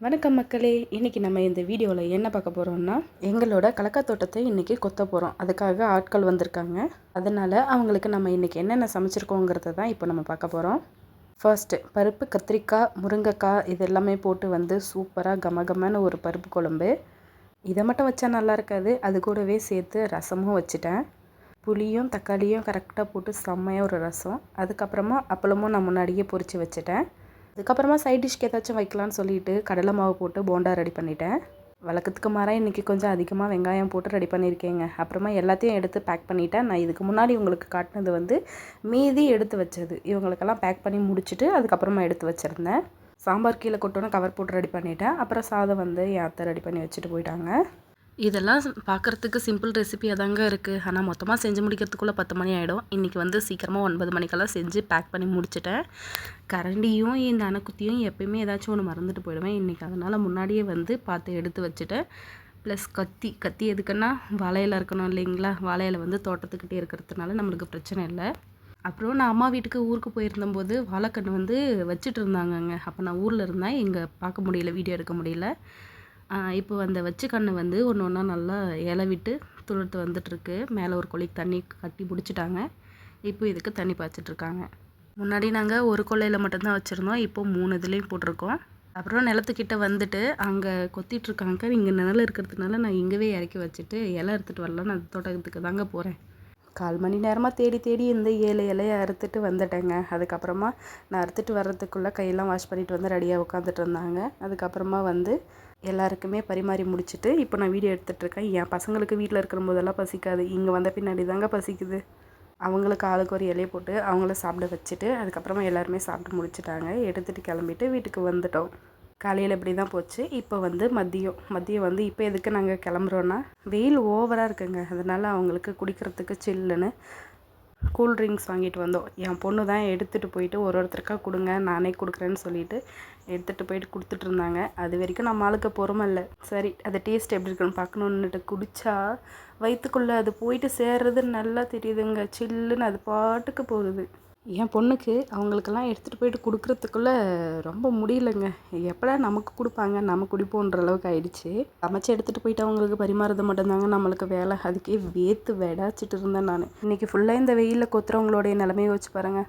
வணக்கம் மக்களே, இன்றைக்கி நம்ம இந்த வீடியோவில் என்ன பார்க்க போகிறோம்னா, எங்களோட கலக்கா தோட்டத்தை இன்றைக்கி கொத்த போகிறோம். அதுக்காக ஆட்கள் வந்திருக்காங்க. அதனால் அவங்களுக்கு நம்ம இன்றைக்கி என்னென்ன சமைச்சிருக்கோங்கிறத தான் இப்போ நம்ம பார்க்க போகிறோம். ஃபர்ஸ்ட்டு பருப்பு, கத்திரிக்காய், முருங்கைக்காய் இது எல்லாமே போட்டு வந்து சூப்பராக கமகமான ஒரு பருப்பு குழம்பு. இதை மட்டும் வச்சா நல்லா இருக்காது, அது கூடவே சேர்த்து ரசமும் வச்சுட்டேன். புளியும் தக்காளியும் கரெக்டாக போட்டு செம்மையாக ஒரு ரசம். அதுக்கப்புறமா அப்பளமும் நான் முன்னாடியே பொரித்து வச்சுட்டேன். அதுக்கப்புறமா சைட் டிஷ்க்கு ஏதாச்சும் வைக்கலான்னு சொல்லிட்டு கடலை மாவு போட்டு போண்டா ரெடி பண்ணிட்டேன். வழக்கத்துக்கு மாறாக இன்றைக்கி கொஞ்சம் அதிகமாக வெங்காயம் போட்டு ரெடி பண்ணியிருக்கேங்க. அப்புறமா எல்லாத்தையும் எடுத்து பேக் பண்ணிவிட்டேன். நான் இதுக்கு முன்னாடி உங்களுக்கு காட்டினது வந்து மீதி எடுத்து வச்சது. இவங்களுக்கெல்லாம் பேக் பண்ணி முடிச்சுட்டு அதுக்கப்புறமா எடுத்து வச்சுருந்தேன். சாம்பார் கீழே கொட்டோன்னு கவர் போட்டு ரெடி பண்ணிவிட்டேன். அப்புறம் சாதம் வந்து என் அத்தை ரெடி பண்ணி வச்சுட்டு போயிட்டாங்க. இதெல்லாம் பார்க்குறதுக்கு சிம்பிள் ரெசிபியாக தாங்க இருக்குது. ஆனால் மொத்தமாக செஞ்சு முடிக்கிறதுக்குள்ளே 10 மணி ஆகிடும். இன்றைக்கி வந்து சீக்கிரமாக 9 மணிக்கெல்லாம் செஞ்சு பேக் பண்ணி முடிச்சிட்டேன். கரண்டியும் இந்த அணைக்குத்தியும் எப்பயுமே ஏதாச்சும் ஒன்று மறந்துட்டு போயிடுவேன். இன்றைக்கி அதனால் முன்னாடியே வந்து பார்த்து எடுத்து வச்சுட்டேன். ப்ளஸ் கத்தி எதுக்குன்னா வாழையில இருக்கணும் இல்லைங்களா. வாழையில வந்து தோட்டத்துக்கிட்டே இருக்கிறதுனால நம்மளுக்கு பிரச்சனை இல்லை. அப்புறம் நான் அம்மா வீட்டுக்கு ஊருக்கு போயிருந்தபோது வாழைக்கன்று வந்து வச்சுட்டு இருந்தாங்கங்க. அப்போ நான் ஊரில் இருந்தேன், இங்கே பார்க்க முடியல, வீடியோ எடுக்க முடியல. இப்போ அந்த வச்ச கன்று வந்து ஒன்று ஒன்றா நல்லா இலை விட்டு துளுர்த்து வந்துட்டுருக்கு. மேலே ஒரு குழிக்கு தண்ணி கட்டி பிடிச்சிட்டாங்க. இப்போ இதுக்கு தண்ணி பாய்ச்சிட்ருக்காங்க. முன்னாடி நாங்கள் ஒரு கொள்ளையில் மட்டும்தான் வச்சுருந்தோம். இப்போ 3 இதுலேயும் போட்டிருக்கோம். அப்புறம் நிலத்துக்கிட்ட வந்துட்டு அங்கே கொத்திட்ருக்காங்க. இங்கே நிழல் இருக்கிறதுனால நான் இங்கேவே இறக்கி வச்சுட்டு இலை அறுத்துட்டு வரலான்னு அந்த தோட்டத்துக்கு தாங்க போகிறேன். 1/4 மணி நேரமாக தேடி இந்த 7 இலையை அறுத்துட்டு வந்துட்டேங்க. அதுக்கப்புறமா நான் அறுத்துட்டு வர்றதுக்குள்ளே கையெல்லாம் வாஷ் பண்ணிவிட்டு வந்து ரெடியாக உட்காந்துட்டு இருந்தாங்க. அதுக்கப்புறமா வந்து எல்லாருக்குமே பரிமாறி முடிச்சுட்டு இப்போ நான் வீடியோ எடுத்துகிட்ருக்கேன். என் பசங்களுக்கு வீட்டில் இருக்கிற போதெல்லாம் பசிக்காது, இங்கே வந்த பின்னாடி தாங்க பசிக்குது. அவங்களுக்கு ஆளுக்கு ஒரு இலையை போட்டு அவங்கள சாப்பிட வச்சுட்டு அதுக்கப்புறமா எல்லாருமே சாப்பிட்டு முடிச்சுட்டாங்க. எடுத்துகிட்டு கிளம்பிட்டு வீட்டுக்கு வந்துட்டோம். காலையில் இப்படி தான் போச்சு. இப்போ வந்து மதியம் வந்து இப்போ எதுக்கு நாங்கள் கிளம்புறோன்னா, வெயில் ஓவராக இருக்குங்க. அதனால் அவங்களுக்கு குடிக்கிறதுக்கு சில்லுன்னு கூல் ட்ரிங்க்ஸ் வாங்கிட்டு வந்தோம். என் பொண்ணு தான் எடுத்துகிட்டு போயிட்டு ஒருத்தருக்காக கொடுங்க, நானே கொடுக்குறேன்னு சொல்லிட்டு எடுத்துகிட்டு போயிட்டு கொடுத்துட்டு இருந்தாங்க. அது வரைக்கும் நம்ம ஆளுக்கு பொறுமை இல்லை. சரி, அது டேஸ்ட் எப்படி இருக்குன்னு பார்க்கணுன்னுட்டு குடித்தா வயிற்றுக்குள்ளே அது போயிட்டு சேர்றது நல்லா தெரியுதுங்க. சில்லுன்னு அது பாட்டுக்கு போகுது. என் பொண்ணுக்கு அவங்களுக்கெல்லாம் எடுத்துகிட்டு போயிட்டு கொடுக்குறதுக்குள்ளே ரொம்ப முடியலைங்க. எப்படா நமக்கு கொடுப்பாங்க, நம்ம குடிப்போன்ற அளவுக்கு ஆயிடுச்சு. சமைச்சு எடுத்துகிட்டு போயிட்டு அவங்களுக்கு பரிமாறது மட்டும்தாங்க நம்மளுக்கு வேலை. அதுக்கே வேர்த்து வெடாச்சிட்டு இருந்தேன் நான். இன்றைக்கி ஃபுல்லாக இந்த வெயிலில் கொத்துறவங்களுடைய நிலைமையை வச்சு பாருங்கள்.